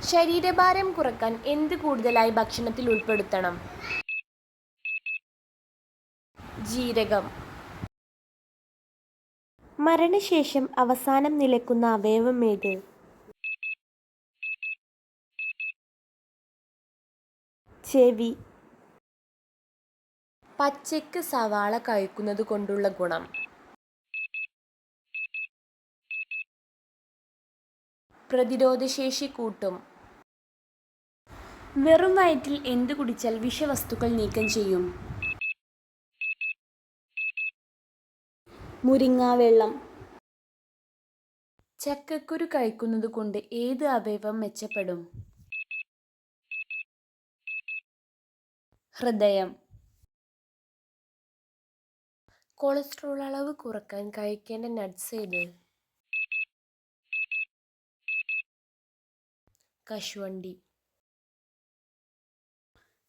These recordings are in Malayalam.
ശരീരഭാരം കുറയ്ക്കാൻ എന്ത് കൂടുതലായി ഭക്ഷണത്തിൽ ഉൾപ്പെടുത്തണം? ജീരകം. മരണശേഷം അവസാനം നിലയ്ക്കുന്ന അവയവം ഏത്? ചെവി. പച്ചയ്ക്ക് സവാള കഴിക്കുന്നത് കൊണ്ടുള്ള ഗുണം? പ്രതിരോധശേഷി കൂട്ടും. വെറും വയറ്റിൽ എന്ത് കുടിച്ചാൽ വിഷവസ്തുക്കൾ നീക്കം ചെയ്യും? മുരിങ്ങാവെള്ളം. ചക്കക്കുരു കഴിക്കുന്നത് കൊണ്ട് ഏത് അവയവം മെച്ചപ്പെടും? ഹൃദയം. കൊളസ്ട്രോൾ അളവ് കുറയ്ക്കാൻ കഴിക്കേണ്ട നട്ട്സ് ഏത്? കശുവണ്ടി.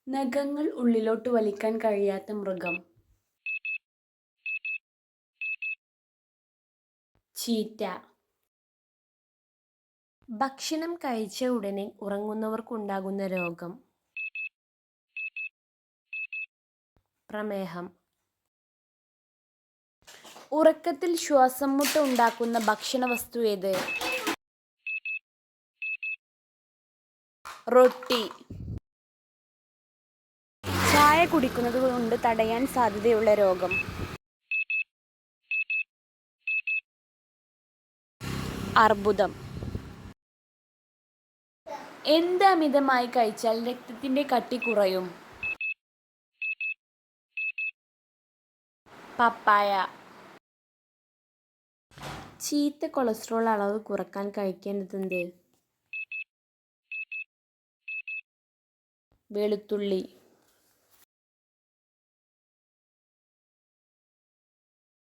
നഖങ്ങൾ ഉള്ളിലോട്ട് വലിക്കാൻ കഴിയാത്ത മൃഗം? ചീറ്റ. ഭക്ഷണം കഴിച്ച ഉടനെ ഉറങ്ങുന്നവർക്കുണ്ടാകുന്ന രോഗം? പ്രമേഹം. ഉറക്കത്തിൽ ശ്വാസം മുട്ട് ഉണ്ടാക്കുന്ന ഭക്ഷണവസ്തു ഏത്? റൊട്ടി. ചായ കുടിക്കുന്നത് കൊണ്ട് തടയാൻ സാധ്യതയുള്ള രോഗം? അർബുദം. എന്ത് അമിതമായി കഴിച്ചാൽ രക്തത്തിന്റെ കട്ടി കുറയും? പപ്പായ. ചീത്ത കൊളസ്ട്രോൾ അളവ് കുറയ്ക്കാൻ കഴിക്കേണ്ടതെന്ത്? വെളുത്തുള്ളി.